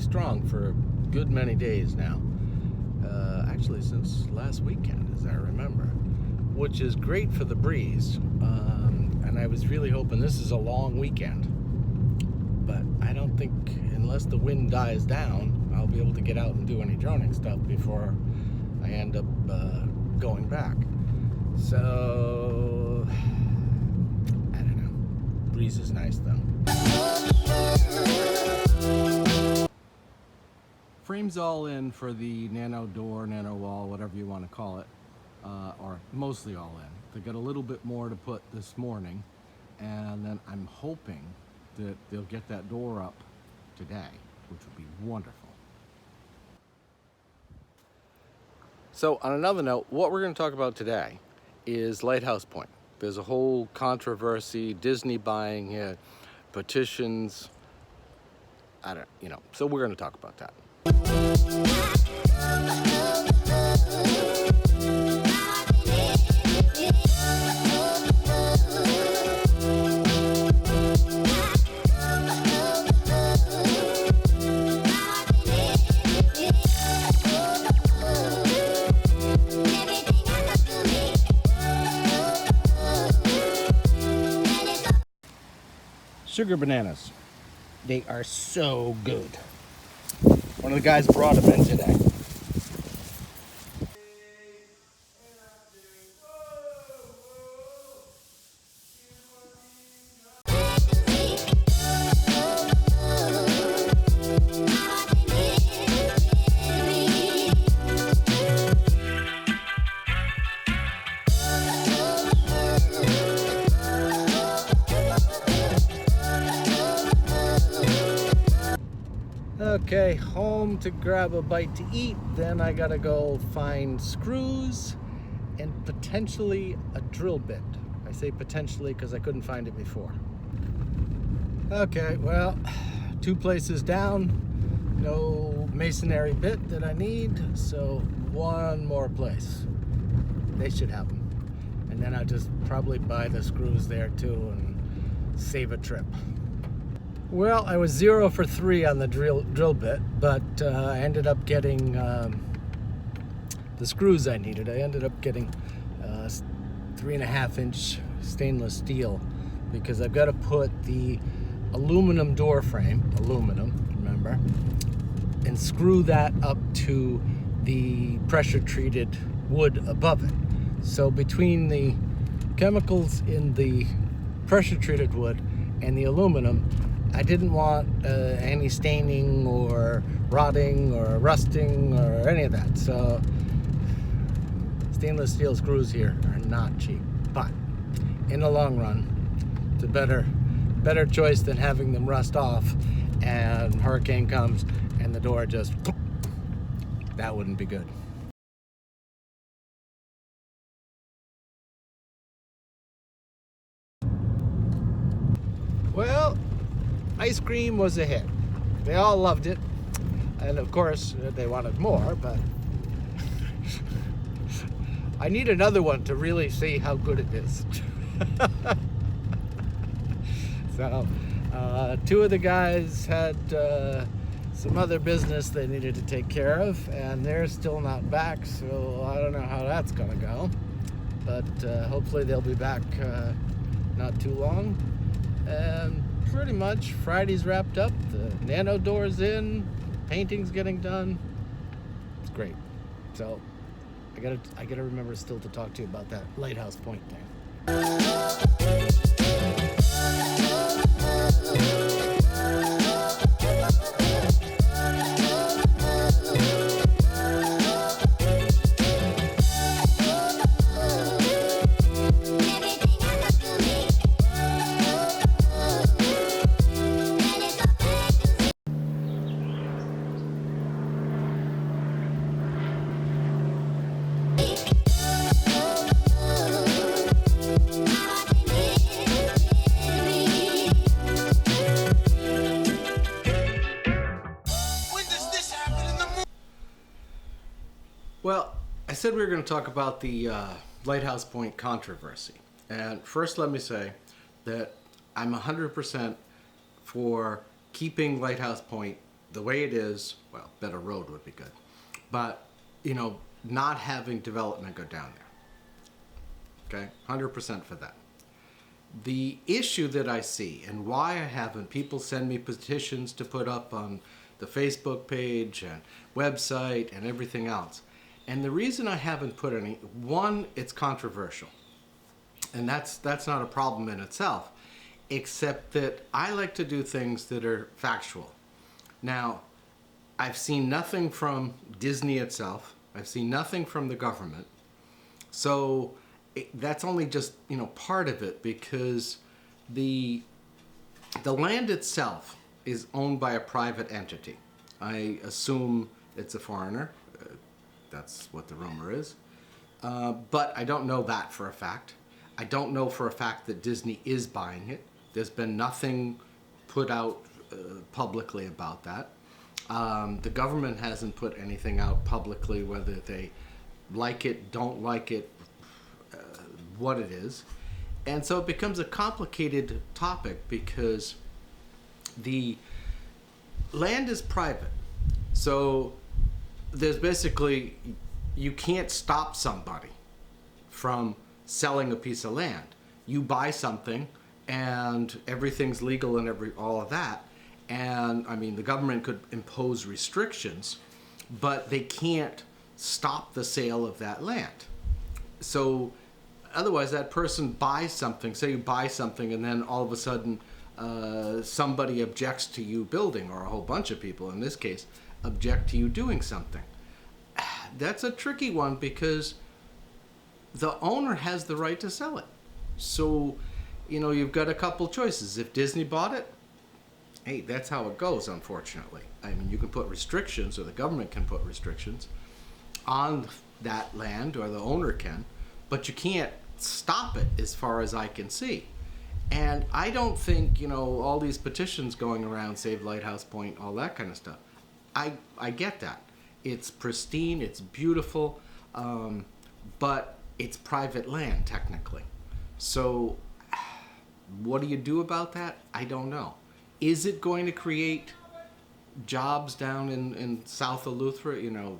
strong for a good many days now. Actually, since last weekend, as I remember, which is great for the breeze. And I was really hoping this is a long weekend. But I don't think, unless the wind dies down, I'll be able to get out and do any droning stuff before I end up going back. So, I don't know. Breeze is nice though. Frame's all in for the nano door, nano wall, whatever you want to call it, or mostly all in. They got a little bit more to put this morning, and then I'm hoping that they'll get that door up today, which would be wonderful. So on another note, what we're going to talk about today is Lighthouse Point. There's a whole controversy, Disney buying it, petitions, so we're going to talk about that. Sugar bananas. They are so good. One of the guys brought them in today. Okay, home to grab a bite to eat. Then I gotta go find screws and potentially a drill bit. I say potentially because I couldn't find it before. Okay, well, 2 places down, no masonry bit that I need, so 1 more place. They should have them. And then I'll just probably buy the screws there too and save a trip. Well, I was 0 for 3 on the drill bit, but I ended up getting the screws I needed. I ended up getting 3.5-inch stainless steel because I've got to put the aluminum door frame, remember, and screw that up to the pressure-treated wood above it. So between the chemicals in the pressure-treated wood and the aluminum, I didn't want any staining or rotting or rusting or any of that. So stainless steel screws here are not cheap, but in the long run, it's a better choice than having them rust off and hurricane comes and the door just, that wouldn't be good. Well, ice cream was a hit. They all loved it. And of course, they wanted more, but I need another one to really see how good it is. So, 2 of the guys had some other business they needed to take care of, and they're still not back, so I don't know how that's gonna go. But hopefully they'll be back not too long. And pretty much Friday's wrapped up, the nano door's in, painting's getting done. It's great. So I gotta remember still to talk to you about that Lighthouse Point thing. Well, I said we were going to talk about the Lighthouse Point controversy. And first let me say that I'm 100% for keeping Lighthouse Point the way it is, well, better road would be good. But, you know, not having development go down there. Okay? 100% for that. The issue that I see, and why I haven't, people send me petitions to put up on the Facebook page and website and everything else. And the reason I haven't put any, one, it's controversial. And that's not a problem in itself, except that I like to do things that are factual. Now, I've seen nothing from Disney itself. I've seen nothing from the government. So that's only just, you know, part of it, because the land itself is owned by a private entity. I assume it's a foreigner. That's what the rumor is. But I don't know that for a fact. I don't know for a fact that Disney is buying it. There's been nothing put out publicly about that. The government hasn't put anything out publicly, whether they like it, don't like it, what it is. And so it becomes a complicated topic because the land is private. So there's basically, you can't stop somebody from selling a piece of land. You buy something and everything's legal and all of that. And I mean, the government could impose restrictions, but they can't stop the sale of that land. So otherwise that person buys something, say you buy something and then all of a sudden somebody objects to you building, or a whole bunch of people in this case object to you doing something. That's a tricky one because the owner has the right to sell it. So, you know, you've got a couple choices. If Disney bought it, hey, that's how it goes, unfortunately. I mean, you can put restrictions, or the government can put restrictions on that land, or the owner can, but you can't stop it as far as I can see. And I don't think, you know, all these petitions going around, Save Lighthouse Point, all that kind of stuff. I get that. It's pristine, it's beautiful, but it's private land, technically. So what do you do about that? I don't know. Is it going to create jobs down in South Eleuthera? You know,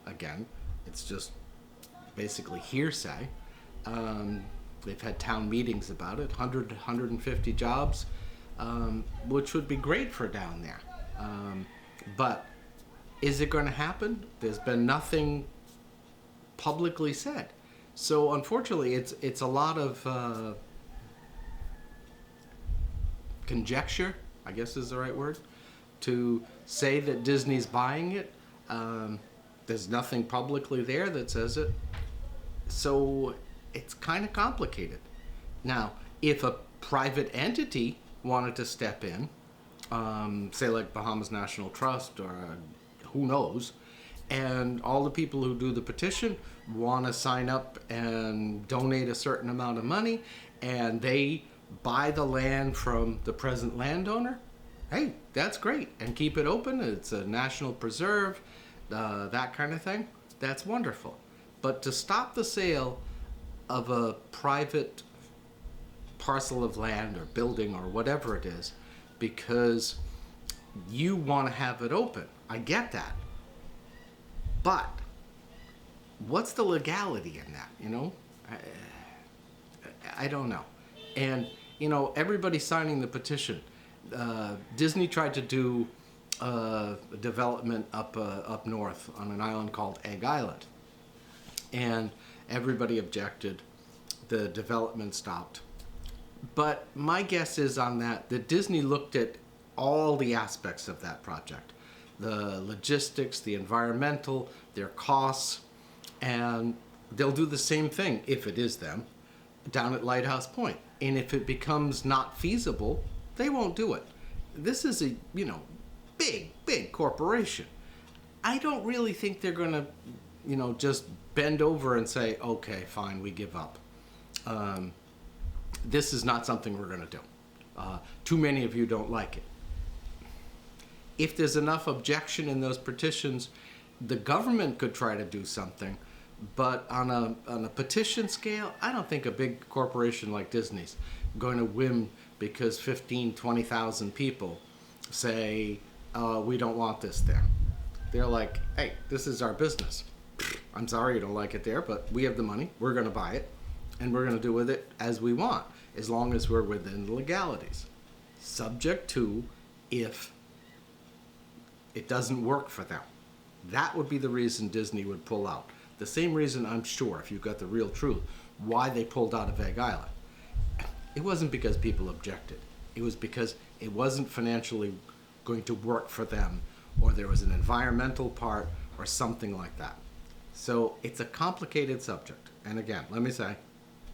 again, it's just basically hearsay. They've had town meetings about it, 100, 150 jobs, which would be great for down there. But is it going to happen? There's been nothing publicly said. So unfortunately, it's a lot of conjecture, I guess is the right word, to say that Disney's buying it. There's nothing publicly there that says it. So it's kind of complicated. Now, if a private entity wanted to step in, say like Bahamas National Trust, or who knows, and all the people who do the petition want to sign up and donate a certain amount of money, and they buy the land from the present landowner, hey, that's great, and keep it open. It's a national preserve, that kind of thing. That's wonderful. But to stop the sale of a private parcel of land or building or whatever it is because you want to have it open, I get that. But what's the legality in that, you know? I don't know. And, you know, everybody signing the petition. Disney tried to do a development up north on an island called Egg Island. And everybody objected. The development stopped. But my guess is on that Disney looked at all the aspects of that project. The logistics, the environmental, their costs, and they'll do the same thing, if it is them, down at Lighthouse Point. And if it becomes not feasible, they won't do it. This is a, you know, big corporation. I don't really think they're going to, you know, just bend over and say, okay, fine, we give up. This is not something we're going to do. Too many of you don't like it. If there's enough objection in those petitions, the government could try to do something, but on a petition scale, I don't think a big corporation like Disney's going to win because 15, 20,000 people say, we don't want this there. They're like, hey, this is our business. I'm sorry you don't like it there, but we have the money. We're going to buy it, and we're going to do with it as we want, as long as we're within the legalities. Subject to if it doesn't work for them. That would be the reason Disney would pull out. The same reason, I'm sure, if you've got the real truth, why they pulled out of Egg Island. It wasn't because people objected. It was because it wasn't financially going to work for them, or there was an environmental part or something like that. So it's a complicated subject. And again, let me say,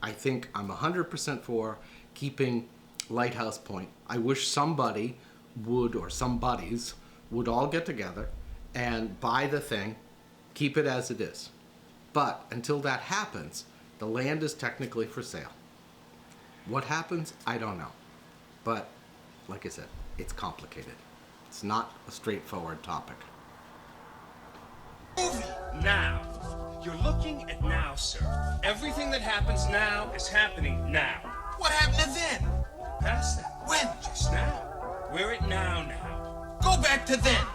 I think I'm 100% for keeping Lighthouse Point. I wish somebody would, or some buddies would all get together and buy the thing, keep it as it is. But until that happens, the land is technically for sale. What happens, I don't know. But like I said, it's complicated. It's not a straightforward topic. Now. You're looking at now, sir. Everything that happens now is happening now. What happened to then? Past that. When? Just now. We're at now. Go back to then.